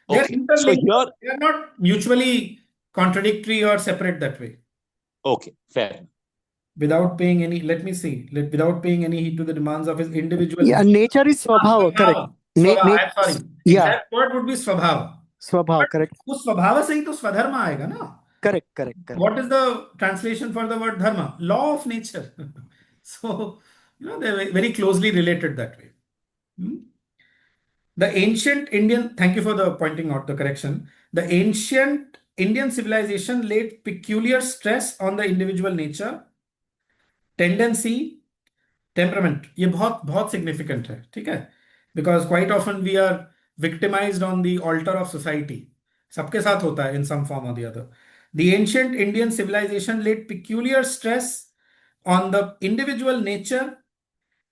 They are okay. So interlinked. here, They are not mutually contradictory or separate that way. okay, fair. Without paying any, let me see, without paying any heed to the demands of his individual. Yeah, nature is swabhava, correct. Swabhava, I'm sorry. Yeah, Exact word would be swabhava. swabhava, But correct. उस स्वभाव से ही तो स्वधर्म आएगा ना. Correct, correct, correct. What is the translation for the word dharma? Law of nature. So, they're very closely related that way. The ancient Indian, thank you for the pointing out the correction. The ancient Indian civilization laid peculiar stress on the individual nature, tendency, temperament. ये बहुत significant है, ठीक है? Because quite often we are victimized on the altar of society. सबके साथ होता है in some form or the other. The ancient Indian civilization laid peculiar stress on the individual nature,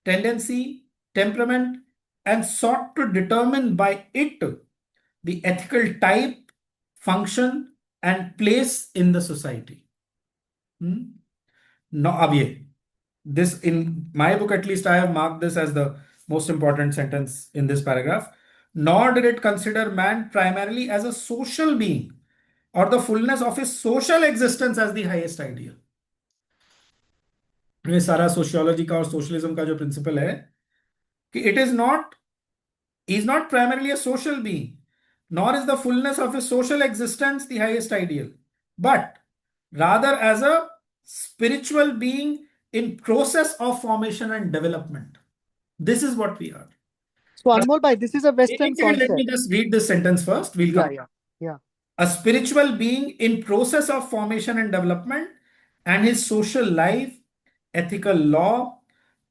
tendency, temperament, and sought to determine by it the ethical type, function, and place in the society. This, in my book at least, I have marked this as the most important sentence in this paragraph. Nor did it consider man primarily as a social being or the fullness of his social existence as the highest ideal. ये सारा sociology का और socialism का जो principal है कि it is not, he is not primarily a social being, nor is the fullness of his social existence the highest ideal, but rather as a spiritual being in process of formation and development. This is what we are. So Anmol bhai, this is a Western Let me concept. just read this sentence first. We'll come. Yeah. A spiritual being in process of formation and development, and his social life, ethical law,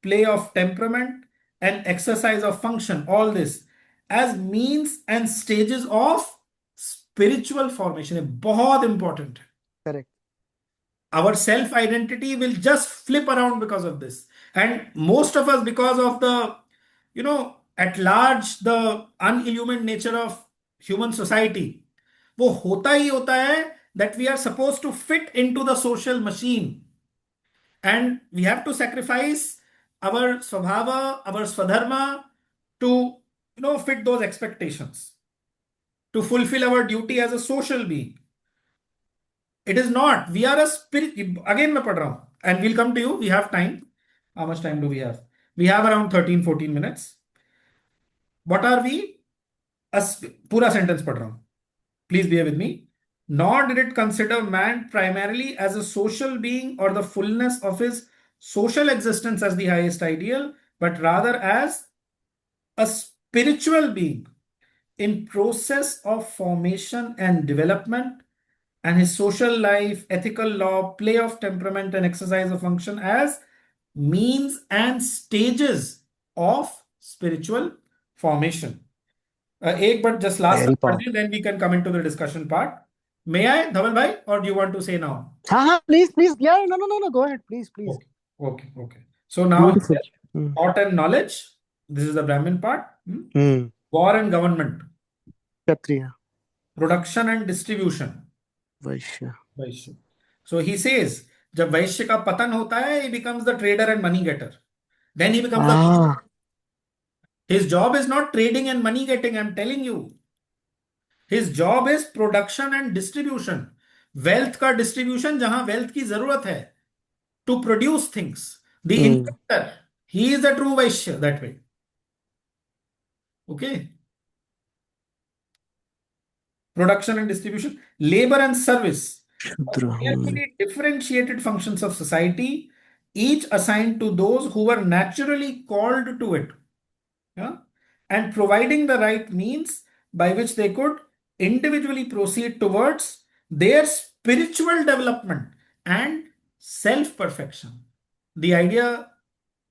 play of temperament, and exercise of function, all this as means and stages of spiritual formation. है बहुत important. Correct. Our self-identity will just flip around because of this. And most of us, because of the, at large, the unillumined nature of human society, वो होता ही होता है that we are supposed to fit into the social machine. And we have to sacrifice our swabhava, our swadharma to, fit those expectations, to fulfill our duty as a social being. It is not. We are a spirit. Again, मैं पढ़ रहा हूँ. And we'll come to you. We have time. How much time do we have? We have around 13-14 minutes. What are we? पूरा sentence पढ़ रहा हूँ. Please bear with me. Nor did it consider man primarily as a social being or the fullness of his social existence as the highest ideal, but rather as a spiritual being in process of formation and development, and his social life, ethical law, play of temperament, and exercise of function as means and stages of spiritual formation. But just last, then we can come into the discussion part. May I, Dhaval bhai, or do you want to say now? Please. Yeah, no. Go ahead, please. Okay. So now, thought and knowledge. This is the Brahmin part. War and government. Kshatriya. Production and distribution. Vaishya. So he says, जब वैश्य का पतन होता है, he becomes the trader and money getter. Then he becomes the. His job is not trading and money getting, I'm telling you. His job is production and distribution. Wealth का distribution जहां wealth की जरूरत है. To produce things. The inventor. He is a true Vaishya that way. Okay. Production and distribution. Labor and service. Carefully differentiated functions of society, each assigned to those who were naturally called to it. Yeah? And providing the right means by which they could individually proceed towards their spiritual development and self-perfection. The idea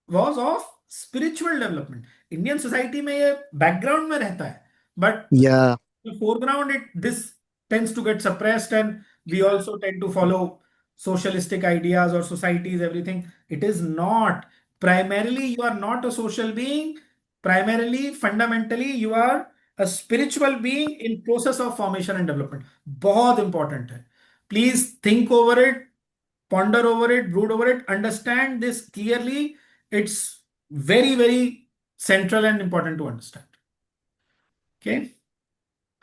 was of spiritual development. Indian society में ये background में रहता है, but yeah, in the foreground this tends to get suppressed, and we also tend to follow socialistic ideas or societies, everything. It is not. primarily you are not a social being. Primarily, fundamentally, you are a spiritual being in process of formation and development. बहुत important है. Please think over it, ponder over it, brood over it, understand this clearly. It's very, very central and important to understand. Okay?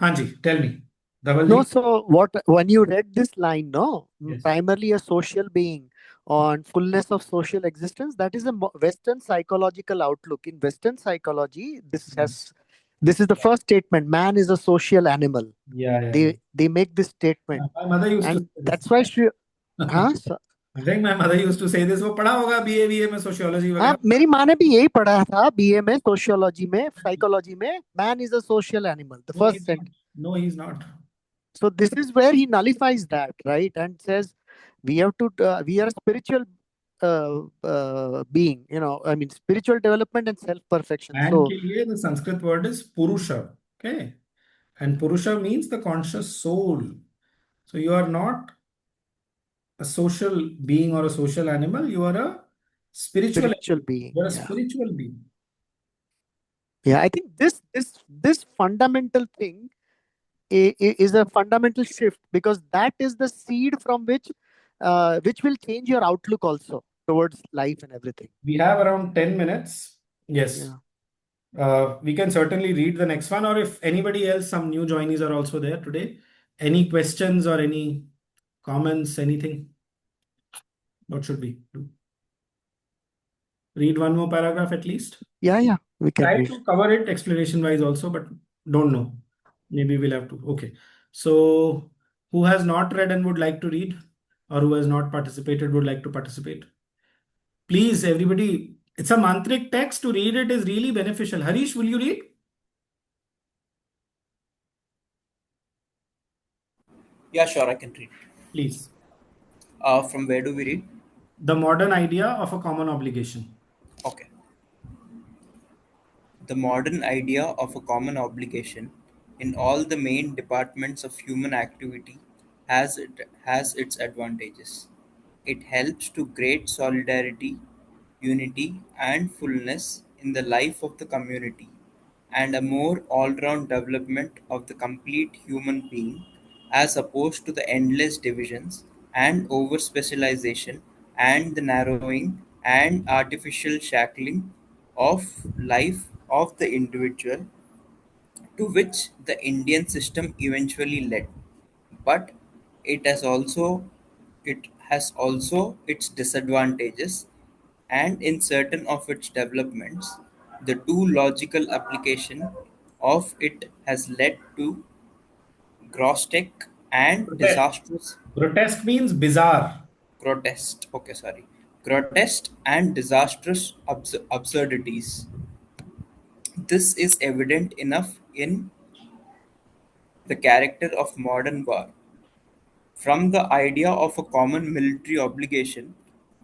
Hanji, tell me. No, Dhavalji? so what when you read this line, no, Yes. primarily a social being on fullness of social existence, that is a Western psychological outlook. In Western psychology, this is the first statement: man is a social animal. Yeah. They make this statement, My mother used to and say this. that's why she, हाँ I think my mother used to say this. वो पढ़ा होगा BA में sociology हाँ, वगैरह. मेरी माँ ने भी यही पढ़ा था बीए में, सोशियोलॉजी में, साइकोलॉजी में. Man is a social animal, the No, first he's not. Sentence. No, he's not. So this is where he nullifies that, right, and says we are a spiritual being, I mean spiritual development and self perfection. Man So के लिए the Sanskrit word is Purusha. Okay. And Purusha means the conscious soul. So you are not a social being or a social animal. You are a spiritual spiritual animal. being, You are a yeah. spiritual being. Yeah, I think this fundamental thing is a fundamental shift, because that is the seed from which will change your outlook also towards life and everything. We have around 10 minutes. Yes. Yeah. We can certainly read the next one, or if anybody else, some new joinees are also there today. Any questions or any comments, anything? What should we do? Read one more paragraph at least. Yeah, we can Try read. to cover it explanation wise also, but don't know. Maybe we'll have to. Okay. So, who has not read and would like to read, or who has not participated would like to participate? Please, everybody, it's a mantric text. To read it is really beneficial. Harish, will you read? Yeah, sure, I can read. Please. From where do we read? The modern idea of a common obligation. Okay. The modern idea of a common obligation in all the main departments of human activity has its advantages. It helps to great solidarity, unity, and fullness in the life of the community, and a more all-round development of the complete human being, as opposed to the endless divisions and over-specialization and the narrowing and artificial shackling of life of the individual, to which the Indian system eventually led. But it has also its disadvantages, and in certain of its developments, the too logical application of it has led to grotesque and Grotesque. disastrous Grotesque means bizarre. grotesque and disastrous absurdities. This is evident enough in the character of modern war. From the idea of a common military obligation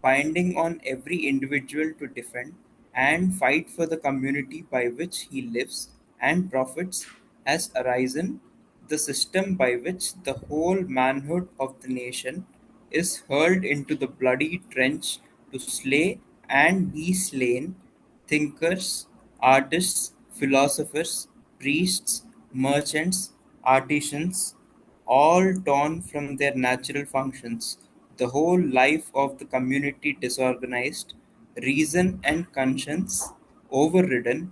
binding on every individual to defend and fight for the community by which he lives and profits has arisen the system by which the whole manhood of the nation is hurled into the bloody trench to slay and be slain thinkers, artists, philosophers, priests, merchants, artisans, all torn from their natural functions, the whole life of the community disorganized, reason and conscience overridden,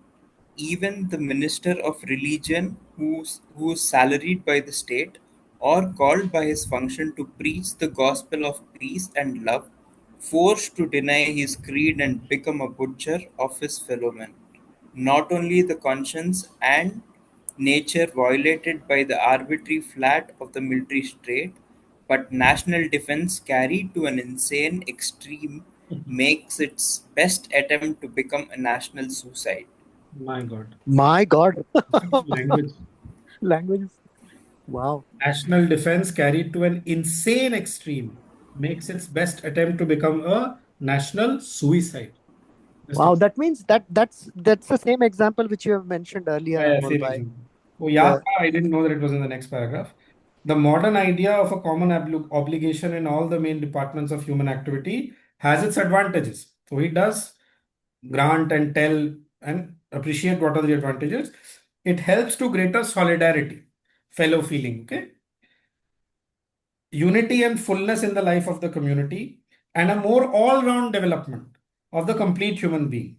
even the minister of religion who is salaried by the state or called by his function to preach the gospel of peace and love, forced to deny his creed and become a butcher of his fellow men. Not only the conscience and nature violated by the arbitrary flat of the military state, but national defense carried to an insane extreme makes its best attempt to become a national suicide. My God. My God. Language. Language. Wow. National defense carried to an insane extreme makes its best attempt to become a national suicide. Wow, that means that's the same example which you have mentioned earlier, Yeah, Anmol same bhai. example. Oh, yeah, The I didn't know that it was in the next paragraph. The modern idea of a common obligation in all the main departments of human activity has its advantages. So he does grant and tell and appreciate what are the advantages. It helps to greater solidarity, fellow feeling, okay? Unity and fullness in the life of the community, and a more all-round development of the complete human being,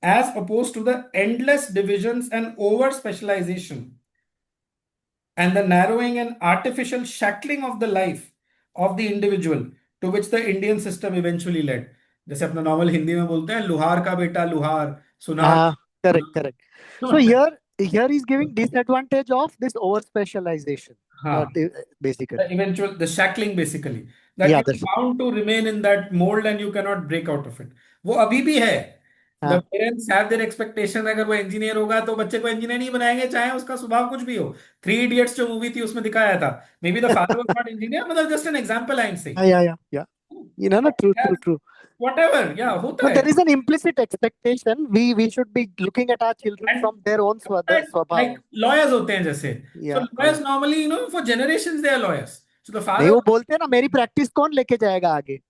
as opposed to the endless divisions and over specialization and the narrowing and artificial shackling of the life of the individual to which the Indian system eventually led. जैसे अपना normal Hindi में बोलते हैं लुहार का बेटा लुहार सुनार Ah, correct. So here he's giving disadvantage of this over specialization. हाँ Basically. the eventual the shackling basically that Yeah, you're bound to remain in that mold and you cannot break out of it. वो अभी भी है. The हाँ parents have their expectation अगर वो engineer होगा तो बच्चे को इंजीनियर नहीं बनाएंगे चाहे उसका स्वभाव कुछ भी हो. थ्री इडियट्स जो मूवी थी उसमें दिखाया था. Maybe the father was not engineer, but that's just an example I'm saying. yeah. You know, true. Whatever, yeah, होता No, है. there is an implicit expectation. We should be looking at our children And from their own like स्वभाव. lawyers होते हैं जैसे. So Yeah, lawyers normally, for generations they are lawyers. So the नहीं father. वो बोलते हैं ना मेरी प्रैक्टिस कौन लेके जाएगा आगे.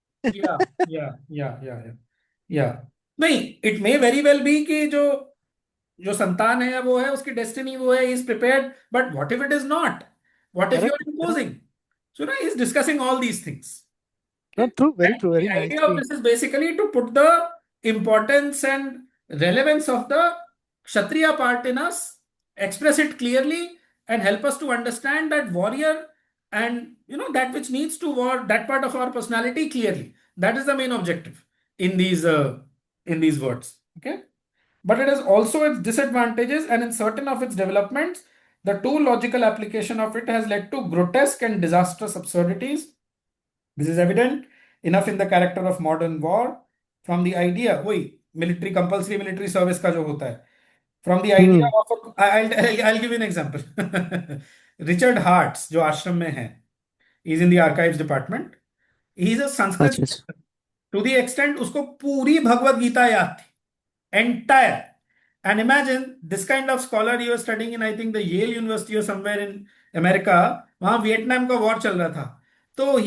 या नहीं it may very well be कि जो संतान है वो है उसकी डेस्टिनी वो है is prepared but what if it is not what if you are imposing so ना ही is discussing all these things. No, true, very And true, very the idea of nicely. this is basically to put the importance and relevance of the Kshatriya part in us, express it clearly, and help us to understand that warrior and that which needs to war that part of our personality clearly. That is the main objective in these words. Okay, but it has also its disadvantages, and in certain of its developments, the too logical application of it has led to grotesque and disastrous absurdities. This is evident enough in the character of modern war from the idea, वही military compulsory military service का जो होता है, from the idea of I'll give you an example. Richard Hartz जो आश्रम में है, is in the archives department. He is a Sanskrit अच्छा. to the extent उसको पूरी भगवत गीता याद थी, entire. And imagine this kind of scholar you were studying in, I think, the Yale University or somewhere in America. वहाँ Vietnam का war चल रहा था. तो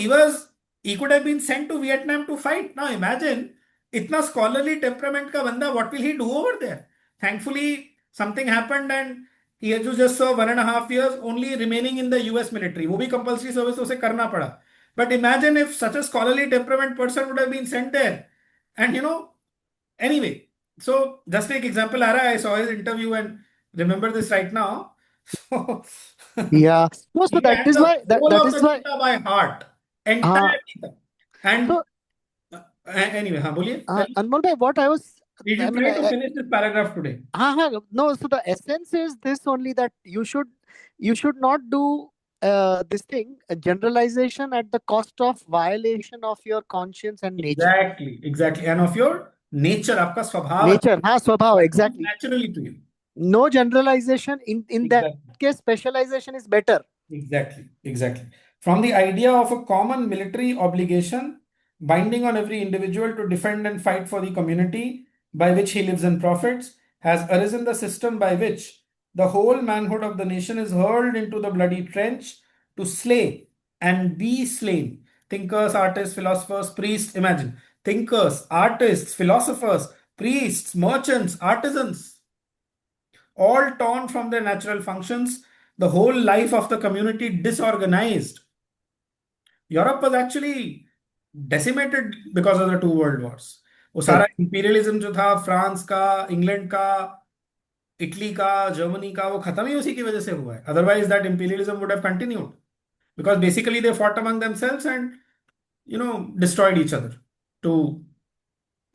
he could have been sent to Vietnam to fight. Now imagine इतना scholarly temperament का बंदा, what will he do over there? Thankfully, something happened and he had to just serve 1.5 years only remaining in the US military. वो भी compulsory service उसे करना पड़ा. But imagine if such a scholarly temperament person would have been sent there. And anyway, so just take example, Ara, I saw his interview and remember this right now. So Yeah. No, so he that had is the why whole that of is the why. Gita by heart, entire Gita. And So anyway, हाँ बोलिए. Tell me. Anmol bhai, what I was. Did you I mean, try to finish this paragraph today? no. So the essence is this only, that you should not do this thing, a generalization at the cost of violation of your conscience and nature. Exactly. And of your nature, आपका स्वभाव Nature, स्वभाव, exactly. naturally to you. No generalization. In that Exactly. case, specialization is better. Exactly. From the idea of a common military obligation binding on every individual to defend and fight for the community by which he lives and profits, has arisen the system by which the whole manhood of the nation is hurled into the bloody trench to slay and be slain. Thinkers, artists, philosophers, priests, imagine. Thinkers, artists, philosophers, priests, merchants, artisans, all torn from their natural functions, the whole life of the community disorganized. Europe was actually decimated because of the two world wars. वो सारा imperialism जो था France का, England का, Italy का, Germany का, वो खत्म ही उसी की वजह से हुआ है. Otherwise that imperialism would have continued because basically they fought among themselves and destroyed each other to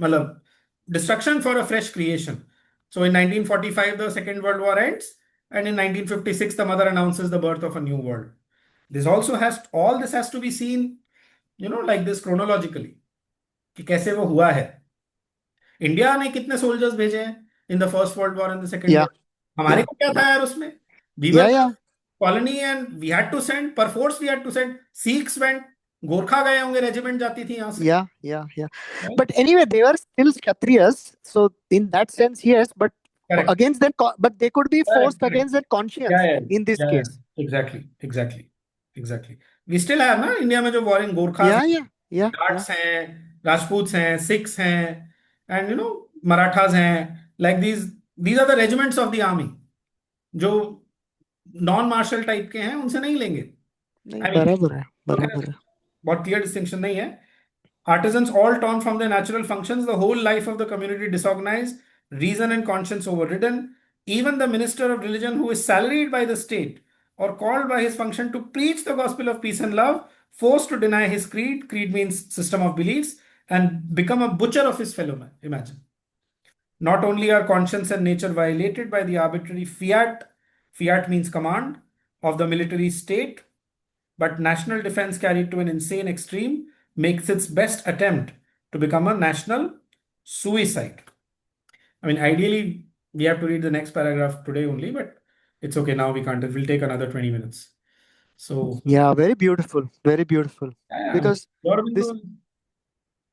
मतलब destruction for a fresh creation. So in 1945 the Second World War ends and in 1956 the mother announces the birth of a new world. All this has to be seen like this chronologically कि कैसे वो हुआ है. India ने कितने soldiers भेजे हैं in the first world war and the second world. हमारे को क्या था यार उसमें. We were colony and we had to send perforce we had to send. Sikhs went. Gorkha गए होंगे, रेजिमेंट जाती थी यहाँ से. Yeah. But anyway, they were still Kshatriyas, so in that sense, yes. But Correct. against them, but they could be forced Correct. against their conscience in this case. Exactly. We still have ना India में जो warring Gorkha Yeah. Jats हैं, राजपूत हैं, Sikhs हैं, and Marathas हैं, like these are the regiments of the army, जो non martial type के हैं उनसे नहीं लेंगे. नहीं, I mean, बराबर है, बराबर है. बहुत क्लियर डिस्टिंक्शन नहीं है. Artisans all torn from their natural functions, the whole life of the community disorganized, reason and conscience overridden. Even the minister of religion, who is salaried by the state or called by his function to preach the gospel of peace and love, forced to deny his creed. Creed means system of beliefs, and become a butcher of his fellow man. Imagine. Not only are conscience and nature violated by the arbitrary fiat means command, of the military state, but national defense carried to an insane extreme makes its best attempt to become a national suicide. I mean, ideally, we have to read the next paragraph today only, but it's okay. Now we can't. It will take another 20 minutes. So, Yeah, very beautiful, very beautiful. Because this,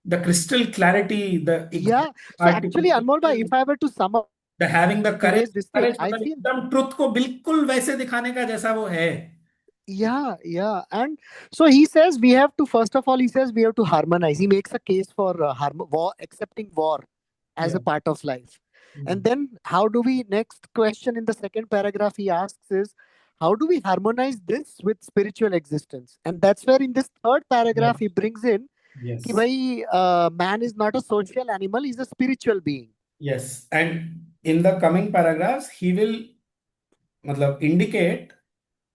the crystal clarity, the yeah. So actually, Anmol bhai, if I were to sum up the having the courage, today's this thing, I मतलब feel एकदम truth को बिल्कुल वैसे दिखाने का जैसा वो है. yeah. And so he says we have to, first of all, he says we have to harmonize. He makes a case for war, accepting war as a part of life. And then how do we, next question in the second paragraph he asks is, how do we harmonize this with spiritual existence? And that's where in this third paragraph he brings in कि भाई man is not a social animal, he's a spiritual being. Yes, and in the coming paragraphs he will मतलब indicate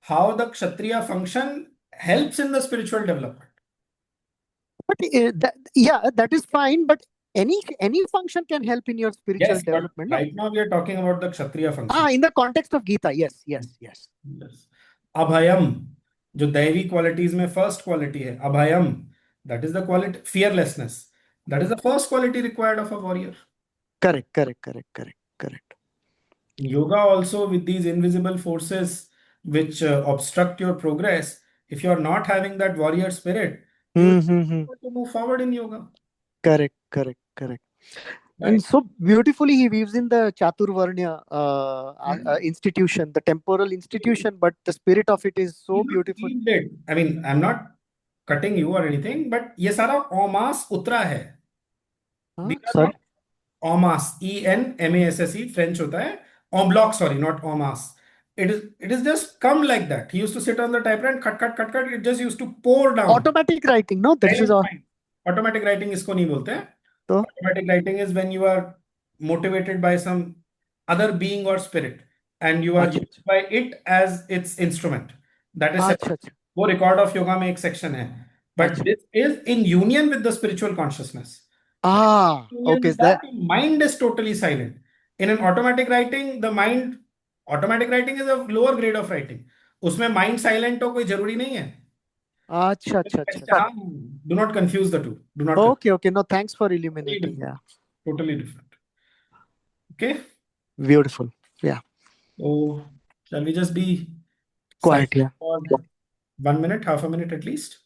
how the Kshatriya function helps in the spiritual development. But that is fine. But any function can help in your spiritual development. Right now we are talking about the Kshatriya function. In the context of Gita, yes. Abhayam, जो दैवी qualities में first quality है, Abhayam, that is the quality, fearlessness. That is the first quality required of a warrior. Correct. Yoga also, with these invisible forces which obstruct your progress, if you are not having that warrior spirit, you will not be able to move forward in yoga. Correct. Right. And so beautifully he weaves in the Chaturvarnya institution, the temporal institution, but the spirit of it is so beautiful. I mean, I'm not cutting you or anything, but ये सारा omas उतरा है. Sorry? Omas, ENMASSE, French होता है. En bloc, sorry, not omas. It is just come like that. He used to sit on the typewriter and cut. It just used to pour down. Automatic writing, no? That is all. Automatic writing इसको नहीं बोलते हैं. So? Automatic writing is when you are motivated by some other being or spirit and you are used by it as its instrument. That is वो record of yoga में एक section है. But this is in union with the spiritual consciousness. Okay. That mind is totally silent. In an automatic writing, automatic writing is a lower grade of writing. उसमें mind silent हो कोई जरूरी नहीं है. अच्छा. Do not confuse the two. Do not. Okay. No, thanks for illuminating. Yeah. Totally different. Okay. Beautiful. Yeah. So shall we just be quiet? Yeah. For 1 minute, half a minute at least.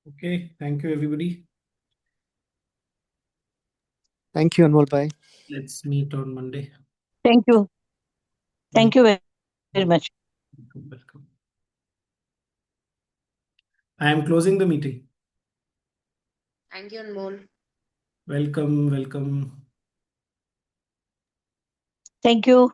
Okay, thank you everybody. Thank you, Anmol bhai. Let's meet on Monday. Thank you. Thank you very much. Welcome. I am closing the meeting. Thank you, Anmol. Welcome. Thank you.